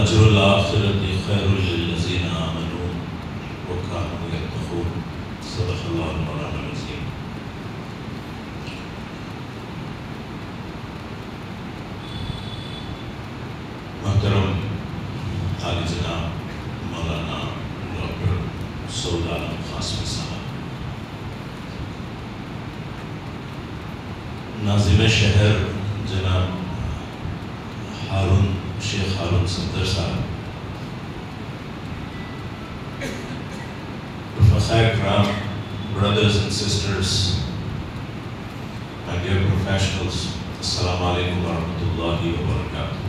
वलअज्रुल आखिरति खैरुल लिल्लज़ीना आमनू व कानू यत्तक़ून। सदक़ल्लाहुल मौलाना अज़ीम। मोहतरम आली जनाब मौलाना डॉक्टर सऊद आलम क़ासमी साहब, नाज़िम शहर जनाब शेख हारून सफदर साहब, Professor Ram, brothers and sisters, my dear professionals, Assalamu alaikum wa rahmatullahi wa barakatuh.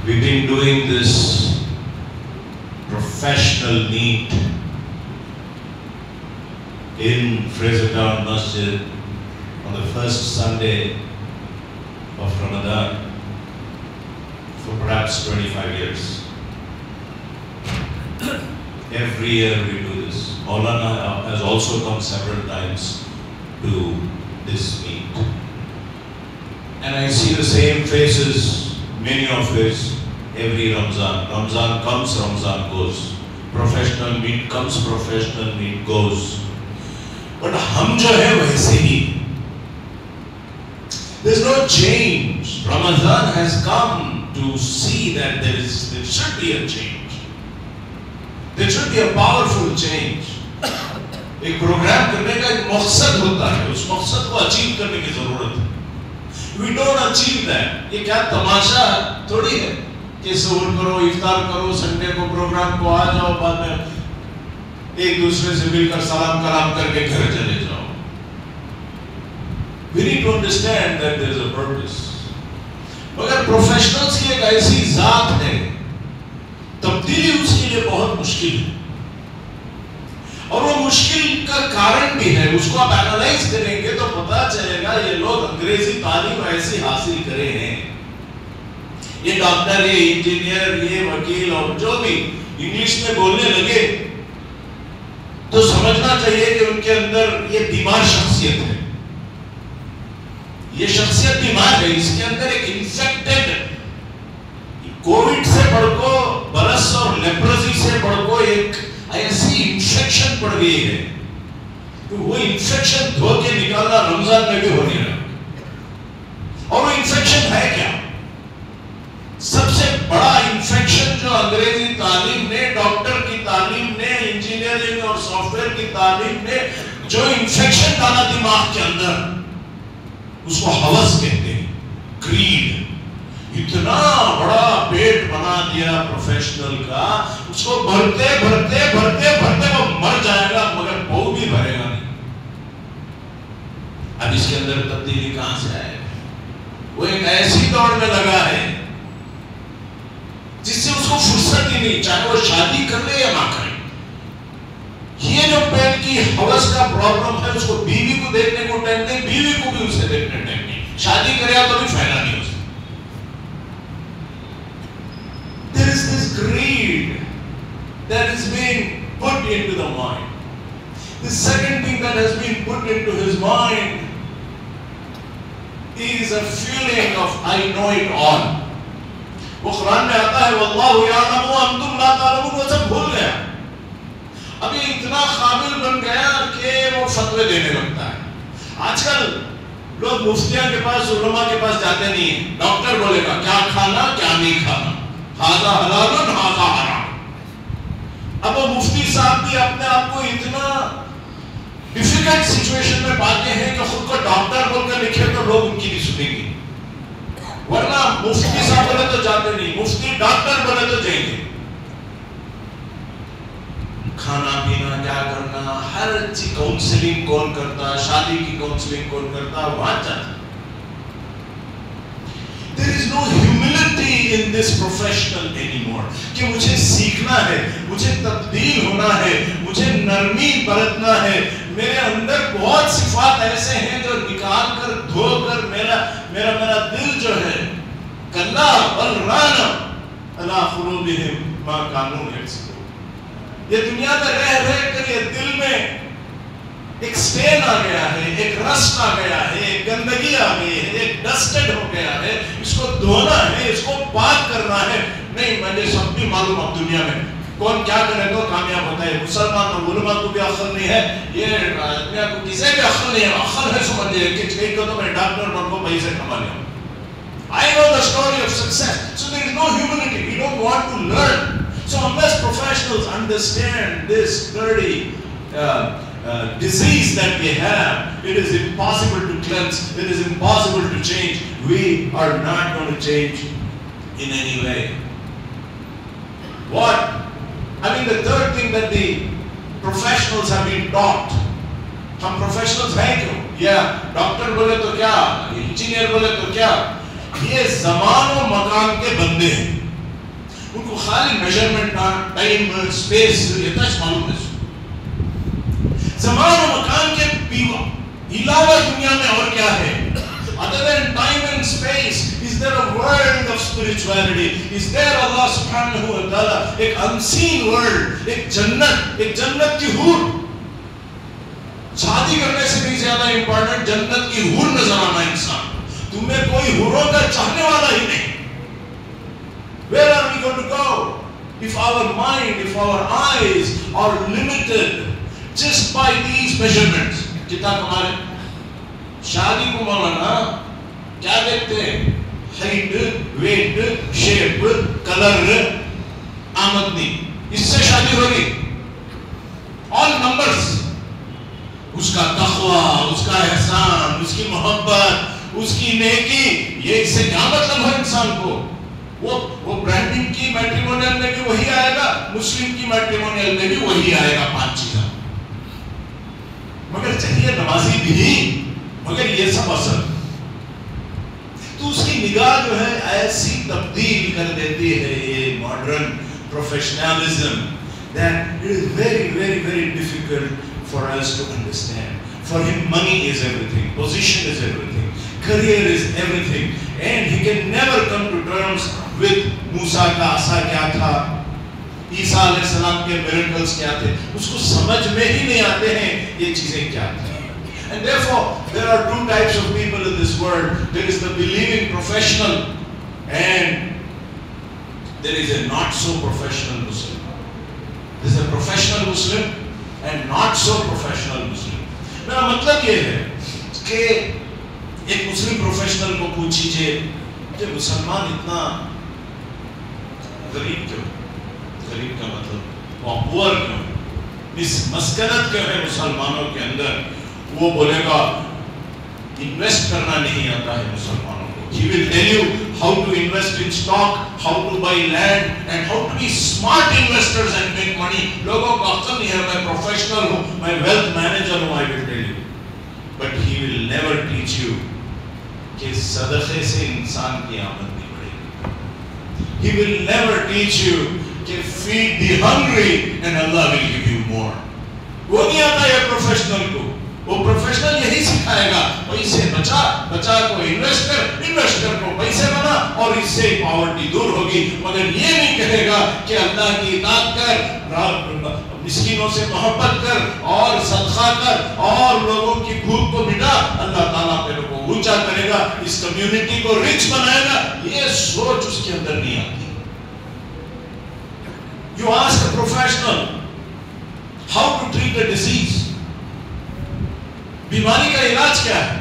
We've been doing this professional meet in Fraser Town Masjid on the first Sunday of Ramadan for perhaps 25 years. Every year we do this. Maulana has also come several times to this meet. And I see the same faces, many of us, every Ramzan. Ramzan comes, Ramzan goes. Professional meet comes, professional meet goes. But hum jo hai waise hi. There's no change. Ramadan has come to see that there should be a change. There should be a powerful change. एक programme करने का एक मकसद होता है, उस मकसद को अचीव करने की जरूरत है. We don't achieve that. ये क्या तमाशा थोड़ी है कि सहूर करो, इफ्तार करो, संडे को प्रोग्राम को आ जाओ, बाद में एक दूसरे से मिलकर सलाम कलाम करके घर चले जाओ. We need to understand that there is a purpose. मगर प्रोफेशनल्स की एक ऐसी जात है, तब्दीली उसके लिए बहुत मुश्किल है. और वो मुश्किल का कारण भी है. उसको आप एनालाइज करेंगे तो पता चलेगा ये लोग अंग्रेजी तालीम ऐसी हासिल करे हैं, ये डॉक्टर, ये इंजीनियर, ये वकील और जो भी इंग्लिश में बोलने लगे तो समझना चाहिए कि उनके अंदर ये बीमार शख्सियत है. ये शख्सियत बीमार है. इसके अंदर एक इंफेक्टेड, कोविड से बढ़को, बरस और लेप्रोसी से बढ़को एक ऐसी इंफेक्शन पड़ गई है तो वो इंफेक्शन धो के निकालना रमजान में भी हो नहीं रहा. और वो इंफेक्शन है क्या? सबसे बड़ा इंफेक्शन जो अंग्रेजी तालीम ने, डॉक्टर की तालीम ने, इंजीनियरिंग और सॉफ्टवेयर की तालीम ने जो इंफेक्शन डाला दिमाग के अंदर, उसको हवस कहते हैं, ग्रीड. इतना बड़ा पेट बना दिया प्रोफेशनल का, उसको भरते भरते भरते भरते वो मर जाएगा मगर वो भी भरेगा नहीं. अब इसके अंदर तब्दीली कहां से आएगा? वो एक ऐसी दौड़ में लगा है जिससे उसको फुर्सत ही नहीं, चाहे वो शादी कर ले या ना करे. ये जो पेट की हवस का प्रॉब्लम है, उसको बीवी को देखने को टाइम नहीं, बीवी को भी उसे देखने टाइम नहीं. शादी करे तो भी फायदा नहीं उससे. There is this greed that is being put into the mind. The second thing that has been put into his mind is a feeling of I know it all. वो कुरान में आता है वल्लाहु यअलमु व अंतुम ला तअलमून. वो सब भूल गया. अभी इतना काबिल बन गया कि वो फतवे देने लगता है. आजकल लोग मुफ्तियां के पास, उलमा के पास जाते नहीं है. डॉक्टर बोलेगा क्या खाना क्या नहीं खाना, हाजा हलाल हाजा हराम. अब वो मुफ्ती साहब भी अपने आप को इतना डिफिकल्ट सिचुएशन में पाते हैं कि खुद को डॉक्टर बोलकर लिखे तो लोग उनकी नहीं सुनेंगे. वरना मुफ्ती साहब बोले तो जाते नहीं, मुफ्ती डॉक्टर बोले तो जाएंगे. खाना पीना क्या करना, हर चीज काउंसलिंग कौन करता, शादी की काउंसलिंग कौन करता, वहां जाता. There is no humility in this professional anymore. कि मुझे सीखना है, मुझे तब्दील होना है, मुझे नरमी बरतना है. मेरे अंदर बहुत सिफात ऐसे हैं जो निकाल कर धोकर मेरा दिल जो है कल्ला बल राना अला खुलूबिहिम मा कानू यक्सिबून. ये दुनिया में रह कर ये दिल में एक स्टेन आ गया है, एक रस्ट आ गया है, एक गंदगी आ गई है, एक डस्टेड हो गया है, इसको धोना है, इसको पाक करना है। नहीं, मुझे सब भी मालूम अब दुनिया में कौन क्या करे तो कामयाब होता है। मुसलमान और उलमा को भी अक्ल नहीं है, ये दुनिया को किसी भी अक्ल नहीं है। अक्ल है समझिए कि ठीक है तो मैं डॉक्टर बन को पैसे कमा लूं। I know the story of success. So there is no humility. We don't want to learn. So unless professionals understand this dirty disease that we have, it is impossible to cleanse. It is impossible to change. We are not going to change in any way. What? I mean, the third thing that the professionals have been taught. हम professionals हैं क्यों? या doctor बोले तो क्या, engineer बोले तो क्या, ये ज़मान और मकान के बंदे हैं। उनको खाली मेजरमेंट का टाइम स्पेस ये तक मालूम है। ज़मान और मकान के अलावा दुनिया में और क्या है? Other than time and space, is there a world of spirituality? Is there Allah subhanahu wa ta'ala, एक unseen world, एक जन्नत की हूर। शादी करने से भी ज्यादा इंपॉर्टेंट जन्नत की हूर नजर आना इंसान। तुम्हें कोई हुरों का चाहने वाला ही नहीं। Where are we going to go? If our mind, if our eyes are limited just by these measurements, कितना कमा रहे? शादी को मौलाना क्या देखते हैं? हाइट, वेट, शेप, कलर, आमदनी, इससे शादी होगी। All numbers। उसका तक़वा, उसका एहसान, उसकी मोहब्बत, उसकी नेकी, ये इससे क्या मतलब है इंसान को? वो ब्राह्मण की मैट्रिमोनियल में भी वही आएगा, मुस्लिम की मैट्रिमोनियल में भी वही आएगा, 5 चीज़ें। मगर चाहिए नमाजी भी, मगर ये सब असर। तो उसकी निगाह जो है ऐसी तब्दील कर देती है ये modern professionalism, that it is very, very, very difficult for us to understand. For him, money is everything, position is everything, career is everything, and he can never come to terms with मूसा का आसा क्या था, ईसा अलैहिस्सलाम के miracles क्या थे, उसको समझ में ही नहीं आते हैं ये चीजें क्या थी। And therefore, there are two types of people in this world. There is the believing professional, and there is a not so professional Muslim. There is a professional Muslim and not so professional Muslim. मेरा मतलब ये है कि एक मुस्लिम professional को पूछिए कि मुसलमान इतना गरीब क्यों? गरीब का मतलब वो पुअर क्यों? इस मस्करत क्यों है मुसलमानों के अंदर? वो बोलेगा इन्वेस्ट करना नहीं आता है मुसलमानों को। He will tell you how to invest in stock, how to buy land, and how to be smart investors and make money. लोगों को अक्ल नहीं है, मैं प्रोफेशनल हूँ, मैं वेल्थ मैनेजर हूँ, I will tell you. But he will never teach you कि सदक़े से इंसान की आमदनी बढ़ेगी। He will never teach you कि feed the hungry and Allah will give you more. वो नहीं आता है प्रोफेशनल को। वो प्रोफेशनल यही सिखाएगा, पैसे बचा को इन्वेस्टर को पैसे बना और इससे पॉवर्टी दूर होगी। मगर ये नहीं कहेगा कि अल्लाह की इताअत कर, मिस्कीनों से मोहब्बत कर और सदका कर और लोगों की भूख को मिटा, अल्लाह ताला तेरे को ऊंचा करेगा, इस कम्युनिटी को रिच बनाएगा। ये सोच उसके अंदर नहीं आती। You ask a professional how to treat a disease. बीमारी का इलाज क्या है?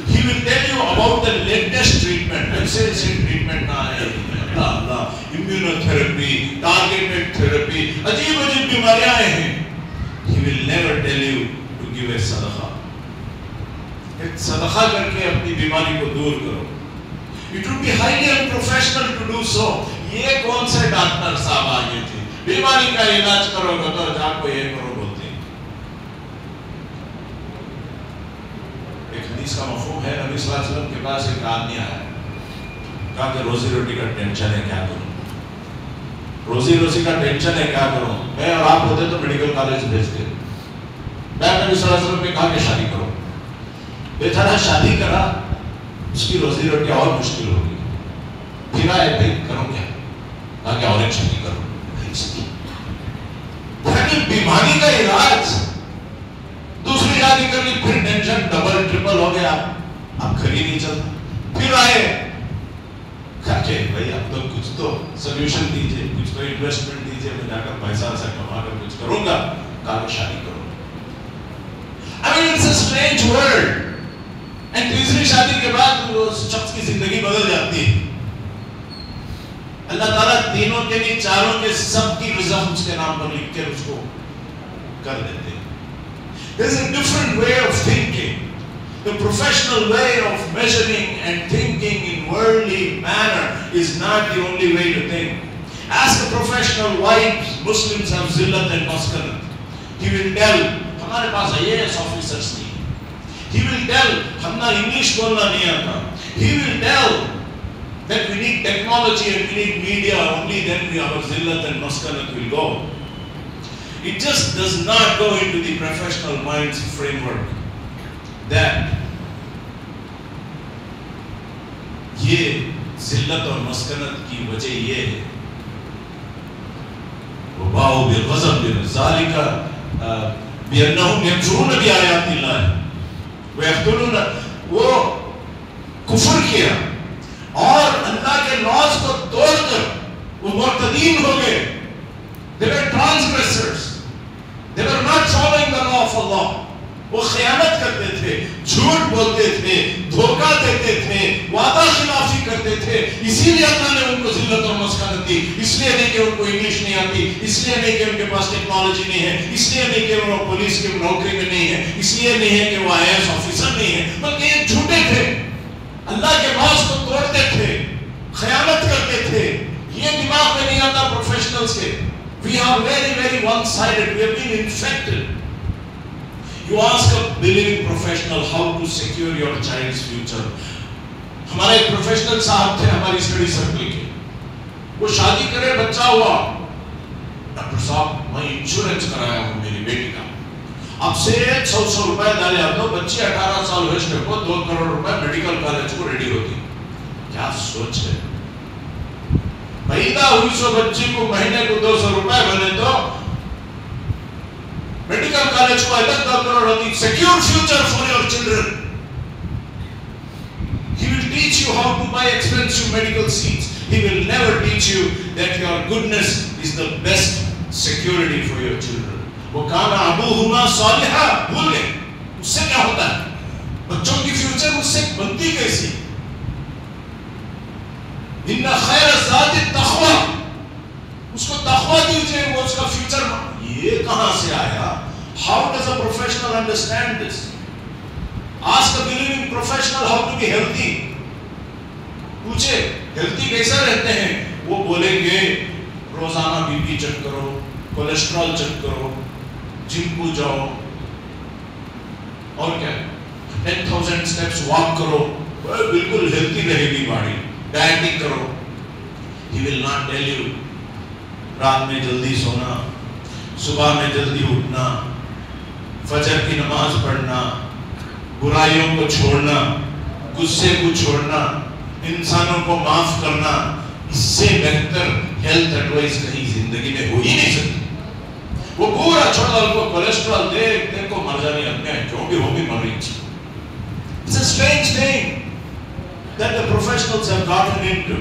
He will tell you about the latest treatment. ऐसे ट्रीटमेंट ना है, immunotherapy, targeted therapy, अजीब बीमारियां हैं। He will never tell you to give a सदका। एक सदका करके अपनी बीमारी को दूर करो। It would be highly unprofessional to do so. ये कौन से डॉक्टर साहब आगे थे? बीमारी का इलाज करोगे तो जाको ये करो बोलते हैं। एक हदीस का मफ़हूम है, नबी सल्लल्लाहु अलैहि वसल्लम के पास एक आदमी आया, कहा कि रोजी रोटी का टेंशन है, क्या करूं? रोजी का टेंशन है, क्या करूं? मैं और आप होते तो मेडिकल कॉलेज भेजते। मैं नबी सल्लल्लाहु अलैहि वसल्लम ने कहा कि शादी करो। बेचारा शादी करा, उसकी रोजी रोटी और मुश्किल होगी। फिर आए भाई करो क्या? कहा कि और एक शादी करो। बीमारी का इलाज दूसरी शादी कर ली, फिर टेंशन डबल ट्रिपल हो गया, अब घर ही नहीं चलता। फिर आए, क्या चाहिए भाई, अब तो कुछ तो सोल्यूशन दीजिए, कुछ तो इन्वेस्टमेंट दीजिए, मैं जाकर पैसा से कमा कर कुछ करूंगा, कल शादी करूंगा। I mean, it's a strange world. And तीसरी शादी के बाद वो शख्स की जिंदगी बदल जाती है। अल्लाह ताला तीनों के नहीं, चारों के सबकी रिजल्ट उसके नाम पर लिख कर उसको कर देते हैं। There's a different way of thinking. The professional way of measuring and thinking in worldly manner is not the only way to think. Ask a professional why Muslims have zillat and maskanat. He will tell, हमारे पास IAS officers नहीं है। He will tell, Hamna English बोलना नहीं आता। He will tell that we need technology and we need media, only then our zillat and maskanat will go. It just does not go into the professional mind's framework that ये जिल्लत और मस्कनत की वजह ये है, वबाउ बिग़ज़ब ज़ालिका बिअन्नहुम यकफुरून बिआयातिल्लाह व यक़तुलून, वो कुफ्र किया और अल्लाह के लॉज को तोड़कर वो मुर्तदीन हो गए। They were transgressors. They were not following the law of Allah. वो खयानत करते थे, झूठ बोलते थे, धोखा देते थे, वादा खिलाफी करते थे। इसीलिए अल्लाह ने उनको जिल्लत और मस्कनत दी। इसलिए नहीं कि उनको इंग्लिश नहीं आती, इसलिए नहीं कि उनके पास टेक्नोलॉजी नहीं है, इसलिए नहीं कि वो पुलिस की नौकरी में नहीं है, इसलिए नहीं है कि वो IAS ऑफिसर नहीं है, बल्कि ये झूठे थे, अल्लाह के लॉज को तोड़ते थे, खयानत करते थे। ये दिमाग में नहीं आता प्रोफेशनल्स के। We are very one-sided. We have been infected. You ask a believing professional how to secure your child's future. हमारे एक प्रोफेशनल साहब थे हमारी स्टडी सर्कल के, वो शादी करे, बच्चा हुआ, डॉक्टर साहब मैं इंश्योरेंस कराया हूँ मेरी बेटी का, अब से 100 रुपए डाले आप, तो बच्ची 18 साल हुए को 2 करोड़ रुपए मेडिकल कॉलेज को रेडी होती। क्या सोच है, पैदा हुई सो बच्ची को महीने को 200 रुपए बने तो मेडिकल कॉलेज को अलग 2 करोड़ होती। Secure future for your children. He will teach you how to buy expensive medical seats. He will never teach you that your goodness is the best security for your children. वो काना अबूहुमा सालिहा भूल गए, उससे क्या होता है, बच्चों की फ्यूचर उससे बनती कैसी। इन्ना खैर ज़ाति तक़वा, उसको तक़वा दीजिए, वो उसका फ्यूचर। ये कहां से आया? How does a professional understand this? Ask a believing professional how to be healthy. पूछे हेल्थी कैसे रहते हैं, वो बोलेंगे रोजाना बीपी चेक करो, कोलेस्ट्रॉल चेक करो, जिम को जाओ, और क्या 10,000 स्टेप्स वॉक करो, बिल्कुल हेल्थी रहेगी बॉडी, डाइटिंग करो। He will not tell you रात में जल्दी सोना, सुबह में जल्दी उठना, फजर की नमाज पढ़ना, बुराइयों को छोड़ना, गुस्से को छोड़ना, इंसानों को माफ करना। इससे बेहतर हेल्थ एडवाइस कहीं जिंदगी में हो ही नहीं सकती। वो पूरा छोड़ा, उनको कोलेस्ट्रॉल देख देख को मर जाने लगते हैं, क्योंकि वो भी मर रही। It's a strange thing that the professionals have gotten into.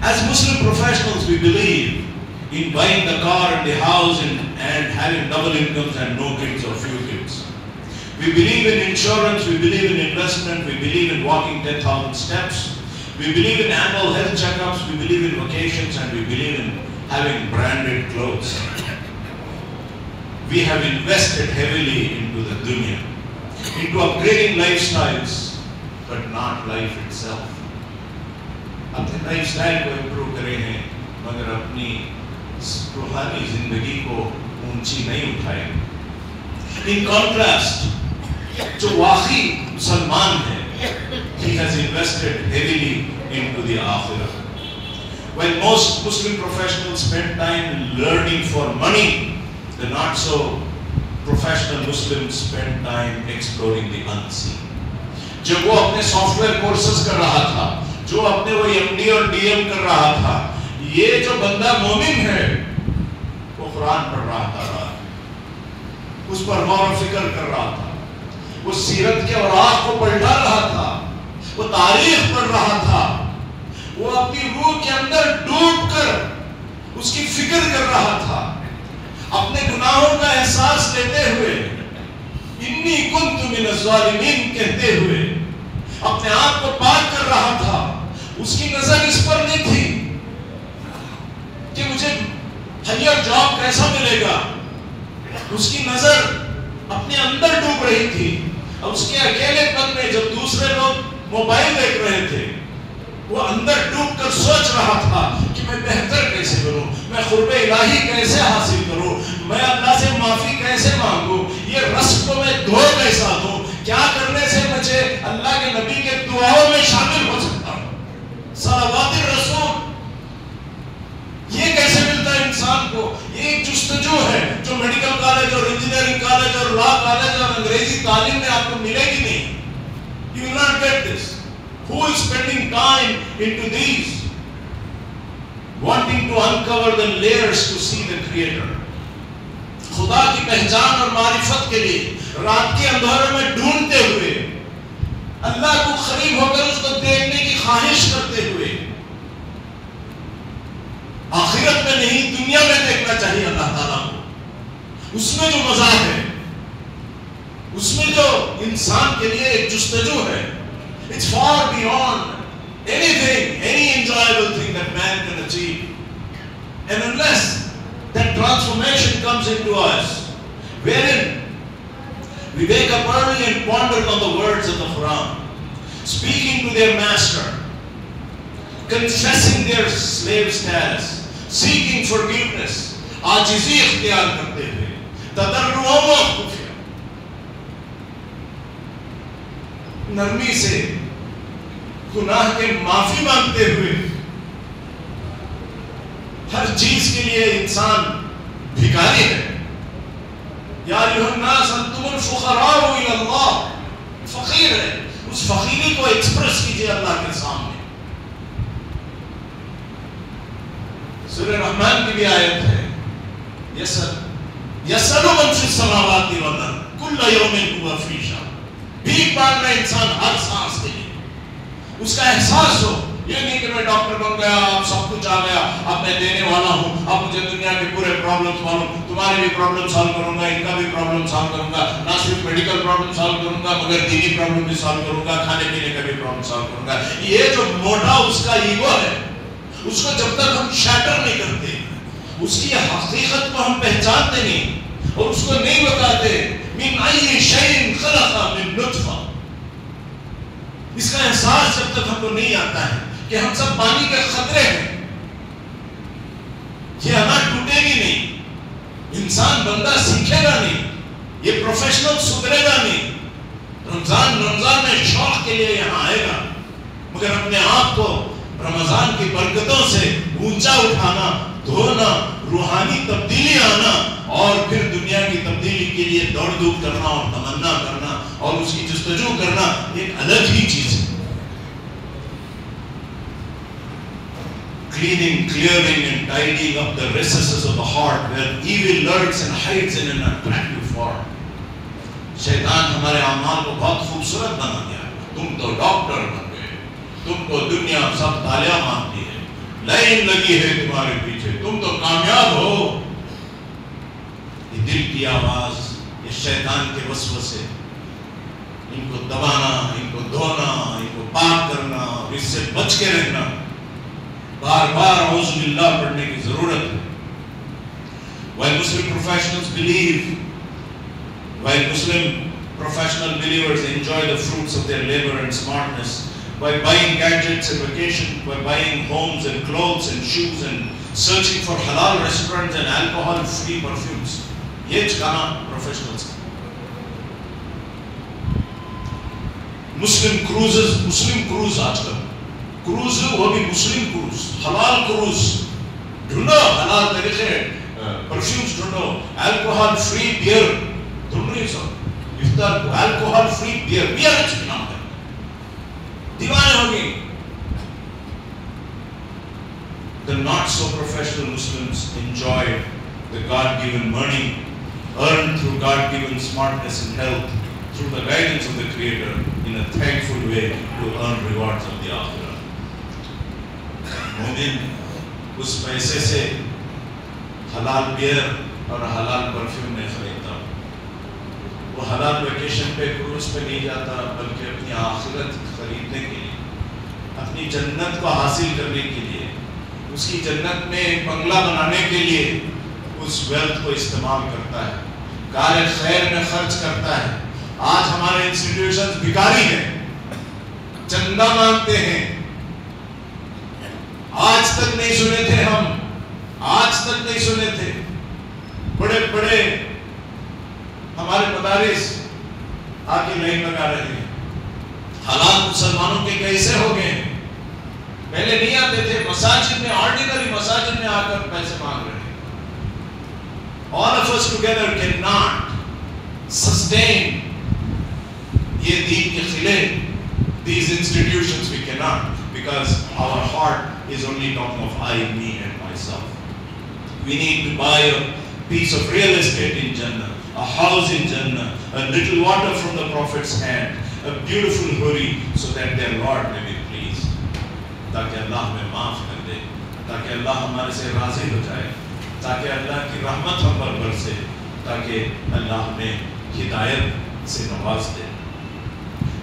As Muslim professionals, we believe in buying the car and the house and having double incomes and no kids or few kids. We believe in insurance, we believe in investment, we believe in walking 10,000 steps, we believe in annual health checkups, we believe in vacations, and we believe in having branded clothes. We have invested heavily into the dunya, into upgrading lifestyles, but not life itself. अपने lifestyle को improve करे हैं, मगर अपनी रूहानी जिंदगी को ऊंची नहीं उठाए। In contrast, जो वाकई मुसलमान है, he has invested heavily into the akhirah. While most Muslim professionals spend time learning for money, the not so professional Muslims spend time exploring the unseen. जब वो अपने सॉफ्टवेयर कोर्सेज कर रहा था, जो अपने वो MD और DM कर रहा था, ये जो बंदा मोमिन है वो कुरान पढ़ रहा था, उस पर गौर व फिक्र कर रहा था, वो सीरत के औराक को पलटा रहा था, वो तारीख पढ़ रहा था, वो अपनी रूह के अंदर डूब कर उसकी फिक्र कर रहा था, अपने गुनाहों का एहसास लेते हुए इन्नी कुन्तु मिनज़ ज़ालिमीन कहते हुए अपने आप को पाक कर रहा था। उसकी नजर इस पर नहीं थी कि मुझे हायर जॉब कैसा मिलेगा, उसकी नजर अपने अंदर डूब रही थी। और उसके अकेलेपन में जब दूसरे लोग मोबाइल देख रहे थे, वो अंदर डूब कर सोच रहा था कि मैं बेहतर कैसे करूं, मैं खुर्बे इलाही कैसे हासिल करूं, मैं अल्लाह से माफी कैसे मांगूं, ये रस्म को मैं धो कैसा दूं, क्या करने से मुझे अल्लाह के नबी के दुआओं में शामिल हो सकता हूं, सलावात रसूल, ये कैसे मिलता है इंसान को। ये एक जुस्तजू है जो मेडिकल कॉलेज और इंजीनियरिंग कॉलेज और लॉ कॉलेज और अंग्रेजी तालीम में आपको मिलेगी नहीं। You will not get this. Who is spending time into these, wanting to uncover the layers to see the Creator? खुदा की पहचान और मारिफत के लिए रात के अंधेरे में ढूंढते हुए, अल्लाह को करीब होकर उसको देखने की ख्वाहिश करते हुए, आखिरत में नहीं दुनिया में देखना चाहिए अल्लाह ताला को। उसमें जो मजा है, उसमें जो इंसान के लिए एक जुस्तजू है, it's far beyond anything, any enjoyable thing that man can achieve. And unless that transformation comes into us, wherein we wake up early and ponder on the words of the Quran, speaking to their master, confessing their slave status, seeking forgiveness, आजिज़ी इख्तियार करते हुए, तदर्रुअ व खुफ़िया, नरमी से गुनाह के माफी मांगते हुए, हर चीज के लिए इंसान भिखारी है। या अय्युहन्नास अंतुमुल फुक़राउ इलल्लाह, फकीर है, उस फकीरी को एक्सप्रेस कीजिए अल्लाह के सामने। सूरह रहमान की भी आयत है, यसअलु मन फिस समावाति वल अर्द कुल्ल यौमिन हुवा फी शान। भीख मांग रहा इंसान हर सांस के लिए, उसका एहसास हो, ये नहीं कि मैं डॉक्टर बन गया, अब सब कुछ आ गया, अब मैं देने वाला हूँ, अब मुझे दुनिया के पूरे प्रॉब्लम्स मालूम, तुम्हारे भी प्रॉब्लम सॉल्व करूंगा, इनका भी प्रॉब्लम सॉल्व करूंगा, ना सिर्फ मेडिकल प्रॉब्लम सॉल्व करूंगा मगर दीनी प्रॉब्लम भी सॉल्व करूंगा, खाने पीने का भी प्रॉब्लम सॉल्व करूंगा। ये जो मोटा उसका ईगो है, उसको जब तक हम शैटर नहीं करते, उसकी हकीकत को हम पहचानते नहीं और उसको नहीं बताते, मिन अय्यि शैइन खलक़ा मिन नुत्फ़ा, इसका एहसास जब तक हमको नहीं आता है कि हम सब पानी के खतरे हैं, ये अनाज टूटेगी नहीं, इंसान बंदा सीखेगा नहीं, ये प्रोफेशनल सुधरेगा नहीं। रमजान में शौक के लिए यहाँ आएगा, मगर अपने आप को रमजान की बरकतों से ऊंचा उठाना, धोना, रूहानी तब्दीली आना और फिर दुनिया की तब्दीली के लिए दौड़ धूप करना और तमन्ना करना और उसकी जुस्तजू करना एक अलग ही चीज है। Cleaning, clearing and tidying up the recesses of the heart where evil lurks and hides in an attractive form. शैतान हमारे अमाल को बहुत खूबसूरत बना दिया। तुम तो डॉक्टर बन गए, तुमको दुनिया सब तालियां मारती है, लाइन लगी है तुम्हारे पीछे, तुम तो कामयाब हो। ये दिल की आवाज, ये शैतान के वसवसे, इनको दबाना, इनको धोना, इनको पाक करना, इससे बच के रहना, बार बार औज़ु बिल्लाह पढ़ने की जरूरत है। While Muslim professionals believers enjoy the fruits of their labor and smartness by buying gadgets and vacation, by buying homes and clothes and shoes and searching for halal restaurants and alcohol-free perfumes. ये ठिकाना professionals का। Muslim cruise आजकल cruise, वो भी मुस्लिम cruise, हलाल cruise ढूंढो, हलाल तरीके परफ्यूम्स ढूंढो, अल्कोहल फ्री बियर ढूंढ रही सब, इफ्तार को अल्कोहल फ्री बियर अच्छी नाम है, दीवाने होंगे। The not so professional Muslims enjoy the God-given money earned through God-given smartness and health, through the guidance of the Creator, in a thankful way to earn rewards of the Akhirah. मोमिन उस पैसे से हलाल beer और हलाल perfume नहीं खरीदता, वो हलाल वेकेशन पे क्रूज पे नहीं जाता, बल्कि अपनी आखिरत खरीदने के लिए, अपनी जन्नत को हासिल करने के लिए, उसकी जन्नत में एक बंगला बनाने के लिए उस वेल्थ को इस्तेमाल करता है, कार्य खैर में खर्च करता है। आज हमारे इंस्टीट्यूशंस भिखारी हैं, चंदा मांगते हैं। आज तक नहीं सुने थे हम, आज तक नहीं सुने थे। बड़े बड़े हमारे मदारिस आके लाइन लगा रहे हैं। हालात मुसलमानों के कैसे हो गए? पहले नहीं आते थे, मसाजिद में, ऑर्डिनरी मसाजिद में आकर पैसे मांग रहे हैं। All of us together cannot sustain ये दीन के खिले, these institutions we cannot, because our heart is only talking of I, me and myself. We need to buy a piece of real estate in Jannah, a house in Jannah, a little water from the Prophet's hand, a beautiful huri, so that their Lord may be pleased. ताकि अल्लाह हमें माफ कर दे, ताकि अल्लाह हमारे से राजी हो जाए, ताकि अल्लाह की रहमत हम पर बरसे, ताकि अल्लाह हमें हिदायत से नवाज दे।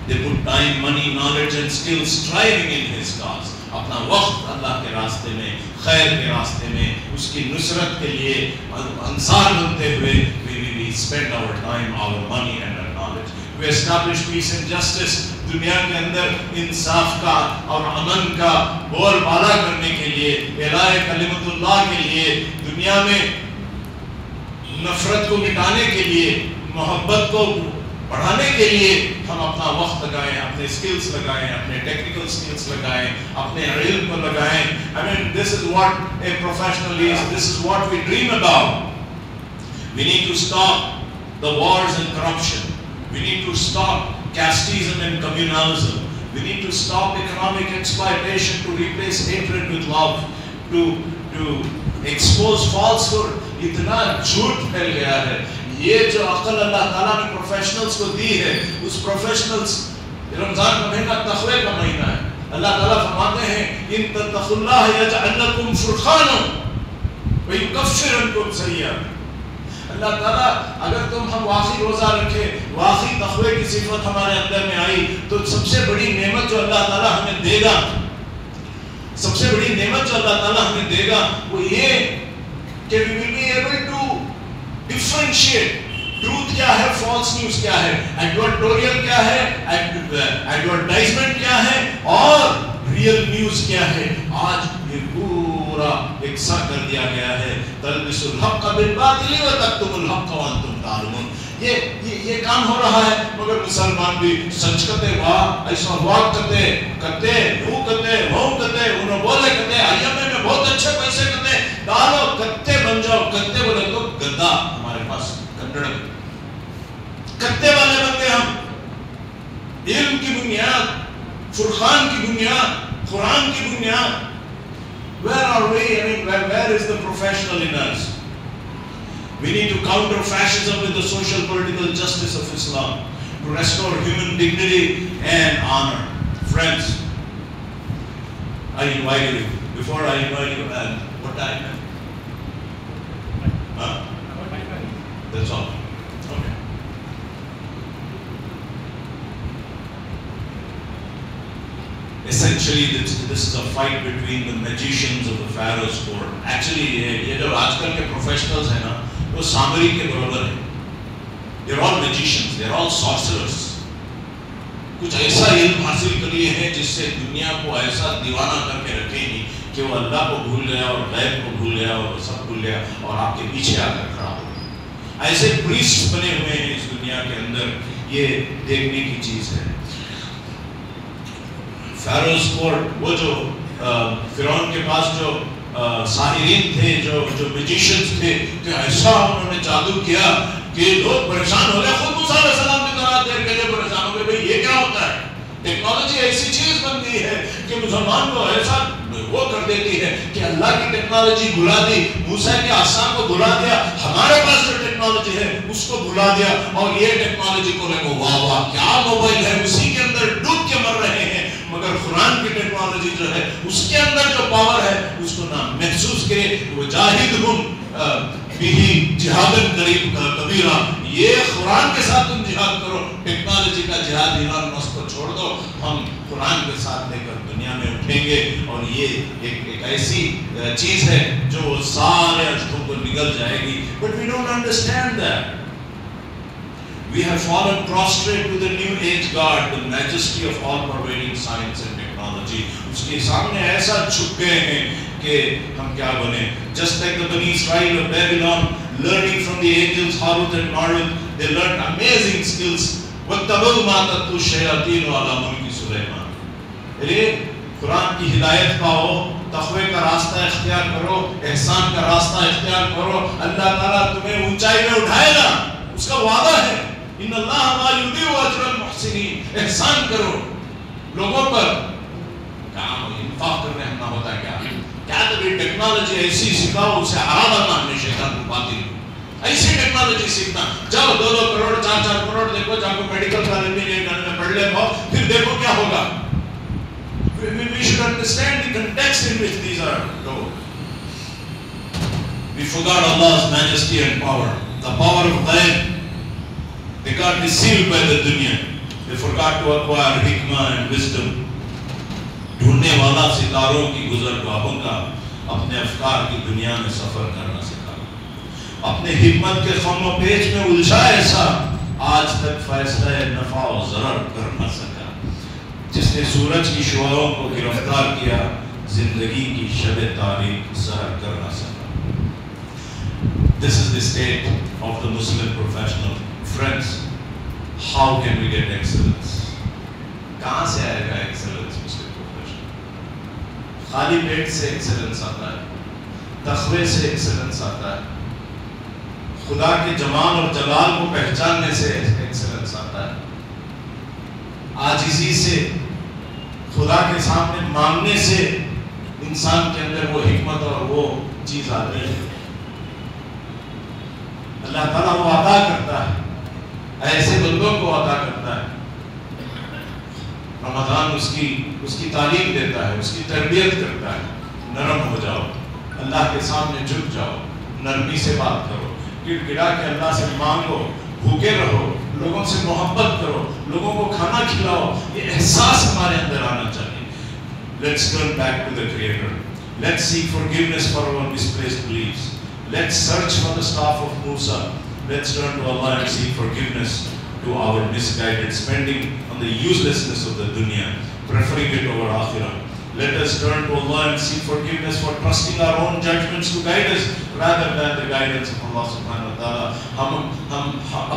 They put time, money, knowledge and skills striving in His cause. अपना वक्त अल्लाह के रास्ते में, खैर के रास्ते में, उसकी नुसरत के लिए अंसार बनते हुए we spend our time, our money and our knowledge. We establish peace and justice. दुनिया के अंदर इंसाफ का और अमन का बोलबाला करने के लिए, इलाए कलिमतुल्लाह के लिए, दुनिया में नफरत को मिटाने के लिए, मोहब्बत को बढ़ाने के लिए हम अपना वक्त लगाएं, अपने स्किल्स लगाएं, अपने टेक्निकल स्किल्स लगाएं, अपने इल्म को लगाएं। I mean, this is what a professional is. This is what we dream about. We need to stop the wars and corruption. We need to stop casteism and communalism. We need to stop economic exploitation to replace hatred with love, to expose falsehood. इतना झूठ फैल गया है। ये जो अकल अल्लाह ताला ने प्रोफेशनल्स को दी है, उस प्रोफेशनल्स, रमजान का महीना तक़वे का महीना है। अल्लाह ताला फरमाते हैं इन तत्तक़ुल्लाह यजअल लकुम फुरक़ाना व युकफ्फिर अन्कुम सय्यिआतिकुम। अल्लाह ताला अगर हम वाक़ई रोज़ा रखे, वाक़ई तक़वे की सिफत हमारे अंदर में आई, तो सबसे बड़ी नेमत जो अल्लाह ताला हमें देगा, सबसे बड़ी नेमत जो अल्लाह ताला हमें देगा वो ये कि we will be able to differentiate truth क्या है, false news क्या है, advertorial क्या है, advertisement क्या है और real news क्या है। आज ये पूरा इकसा कर दिया गया है। तलबिसुल हक़्क़ बिल बातिल व तक्तुमुल हक़्क़ व अंतुम तालमून। ये काम हो रहा है, मगर मुसलमान भी सच कहते, वाह ऐसा वाह कहते वो कहते उन्होंने बोले कहते आईएमए में बहुत अच्छे पैसे कहते डालो, कत्ते बन जाओ। कत्ते बोले तो गद्दा हमारे पास कन्नड़ कत्ते वाले बन गए हम। इल्म की बुनियाद, फुरकान की बुनियाद, कुरान की बुनियाद। Where are we? I mean, where is the professional in us? We need to counter fascism with the social political justice of Islam, to restore human dignity and honor. Friends, I invite you, before I invite you, what time? That's all. Okay. Essentially, this is a fight between the magicians of the Pharaoh's court. Actually, ये जो आजकल के professionals हैं ना, वो सामरी के बराबर हैं। They're all magicians, they're all sorcerers. कुछ ऐसा इल्म हासिल कर लिए हैं जिससे दुनिया को ऐसा दीवाना करके रखेंगी कि वो अल्लाह को भूल गया और गैब को भूल गया और सब भूल गया और आपके पीछे आकर खड़ा हो गया। ऐसे प्रीस्ट बने हुए हैं इस दुनिया के अंदर, ये देखने की चीज है। फ़ारोज़ कोर्ट, वो जो फिरौन के पास जो साहिरीन थे, जो मैजिशियंस थे, कि ऐसा उन्होंने जादू किया कि लोग परेशान हो गए। खुद मूसा अलैहिस्सलाम की तरह देर के लिए परेशान हो गए, भाई ये क्या होता है, टेक्नोलॉजी ऐसी चीज बन गई है कि मुसलमान को ऐसा वो कर देती है कि अल्लाह की टेक्नोलॉजी भुला दी, मूसा के आसान को भुला दिया, हमारे पास जो टेक्नोलॉजी है उसको भुला दिया, और ये टेक्नोलॉजी को लेकर वाह वाह क्या मोबाइल है, उसी के अंदर डूब के मर रहे हैं। मगर कुरान की टेक्नोलॉजी जो है उसके अंदर जो पावर है उसको ना महसूस करे। वो जाहिदहुम बिही जिहादन करीब कबीरा, ये कुरान के साथ तुम जिहाद करो, टेक्नोलॉजी का जिहाद ईरान मस्को छोड़ दो, हम कुरान के साथ लेकर दुनिया में उठेंगे। और ये एक ऐसी चीज है जो सारे अर्थों को निगल जाएगी। But we don't understand that. We have fallen prostrate to the new age God, the majesty of all pervading science and technology. उसके सामने ऐसा झुक गए हैं कि हम क्या बने। Just like the Bani Israel of Babylon, learning from the angels Harut and Marut, they learned amazing skills. وَاتَّبَعُوا مَا تَتْلُو الشَّيَاطِينُ عَلَى مُلْكِ سُلَيْمَانَ। अरे कुरान की हिदायत पाओ, तक़वे का रास्ता इख्तियार करो, एहसान का रास्ता इख्तियार करो, अल्लाह ताला तुम्हें ऊंचाई में उठाएगा, उसका वादा है। इन्नल्लाह मा युदिउ अजरल मुहसिनीन, एहसान करो लोगों पर, काम इंफाक करने हम ना होता क्या क्या तो टेक्नोलॉजी ऐसी सिखाओ उसे हरा बनना, हमने शैतान को बातिल ऐसी टेक्नोलॉजी सीखना। जाओ 2-2 करोड़ 4-4 करोड़ देखो, जाको मेडिकल कॉलेज में पढ़ ले पाओ, फिर देखो क्या होगा। We should understand the context in which these are told. We forgot Allah's majesty and power, the power of ghaib. They got deceived by the dunya. They forgot to acquire hikmah and wisdom. ढूंढने वाला सितारों की गुजरगाहों का अपने अफकार की दुनिया में सफर करना सीखा, अपने हिकमत के खम्मो पेच में उलझा ऐसा, आज तक फैसला नफा और ज़रर कर न सका। जिसने सूरज की शुआओं को गिरफ्तार किया, जिंदगी की शब तारीख सहर कर न सका। This is the state of the Muslim professional. Friends, how can we get excellence? कहाँ से आएगा excellence मुस्लिम प्रोफेशन? खाली पेट से excellence आता है, तक़वे से excellence आता है, खुदा के जमाल और जलाल को पहचानने से excellence आता है, आजिज़ी से, खुदा के सामने मांगने से इंसान के अंदर वो हिकमत और वो चीज़ आती है। अल्लाह ताला वो अता करता है, ऐसे बंदों को अता करता है। रमज़ान उसकी तालीम देता है, उसकी तरबियत करता है। नरम हो जाओ, अल्लाह के सामने झुक जाओ, नरमी से बात करो, गिड़गिड़ा के अल्लाह से मांगो, भूखे रहो, लोगों से मोहब्बत करो, लोगों को खाना खिलाओ। ये एहसास हमारे अंदर आना चाहिए। Let's turn back to the Creator. Let's seek forgiveness for our misplaced beliefs. Let's search for the staff of Musa. Let's turn to Allah and seek forgiveness to our misguided spending on the uselessness of the dunya, preferring it over akhirah. Let us turn to Allah and seek forgiveness for trusting our own judgments to guide us rather than the guidance of Allah subhanahu wa ta'ala. हम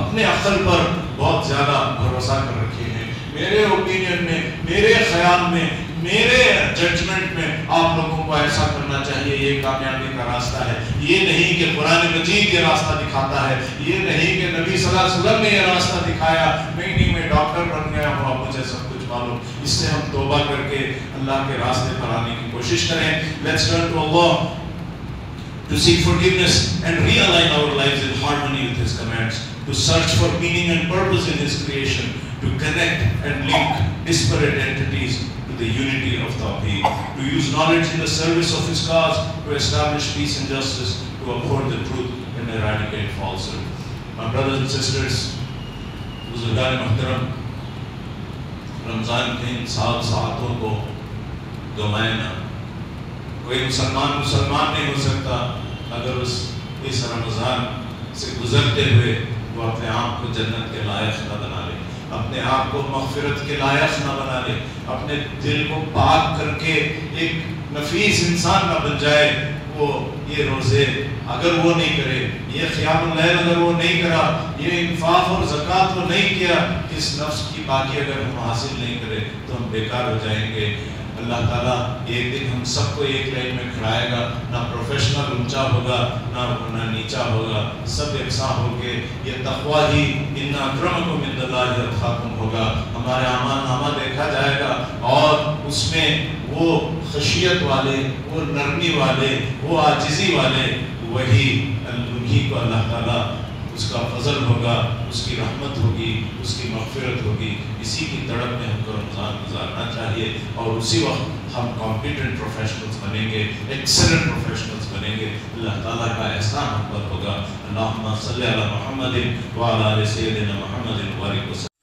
अपने अक्ल पर बहुत ज़्यादा भरोसा कर रखे हैं। मेरे ओपिनियन में, मेरे ख्याल में, मेरे जजमेंट में आप लोगों को ऐसा करना चाहिए, ये कामयाबी का रास्ता है। ये नहीं कि कुरान मजीद ये रास्ता दिखाता है, ये नहीं कि नबी सल्लल्लाहु अलैहि वसल्लम ने ये रास्ता दिखाया। नहीं, मैं डॉक्टर बन गया हूँ, अब मुझे सब कुछ मालूम। इससे हम तौबा करके अल्लाह के रास्ते पर आने की कोशिश करें। Let's turn to Allah to seek forgiveness and realign our lives in harmony with His commands, to search for meaning and purpose in His creation, to connect and link disparate entities to the unity of Tawheed, to use knowledge in the service of His cause, to establish peace and justice, to uphold the truth and eradicate falsehood. My brothers and sisters, बुजुर्गान मुहतरम, Ramzan के इन सातों को गंवाए ना। कोई मुसलमान नहीं हो सकता अगर इस रमज़ान से गुजरते हुए वो अपने आप को जन्नत के लायक न बना ले, अपने आप को मग़फ़िरत के लायक न बना ले, अपने दिल को पाक करके एक नफीस इंसान न बन जाए। वो ये रोज़े अगर वो नहीं करे, ये क़ियामुल लैल अगर वो नहीं करा, ये इंफाक और ज़कात वो नहीं किया, इस नफ्स की बाकी अगर हम हासिल नहीं करें तो हम बेकार हो जाएंगे। अल्लाह ताला एक दिन हम सबको एक लाइन में खड़ाएगा, ना प्रोफेशनल ऊंचा होगा ना नीचा होगा, सब एकसा होके ये तक़वा ही इन्ना अक्रमकुम इंदल्लाहि अत्क़ाकुम होगा। हमारे अमाल नामा देखा जाएगा और उसमें वो खशियत वाले, वो नरमी वाले, वो आजिज़ी वाले, वही उन्हीं को अल्लाह ताला उसका फजल होगा, उसकी रहमत होगी, उसकी मग़फ़िरत होगी। इसी की तड़प में हमको रमज़ान गुजारना चाहिए और उसी वक्त हम कॉम्पिटेंट प्रोफेशनल्स बनेंगे, एक्सेलेंट प्रोफेशनल्स बनेंगे। अल्लाह ताला का एहसान हम पर होगा। अल्लाहुम्मा सल्ली अला मुहम्मदिन व अला आलि सय्यिदिना मुहम्मदिन व बारिक वसल्लम।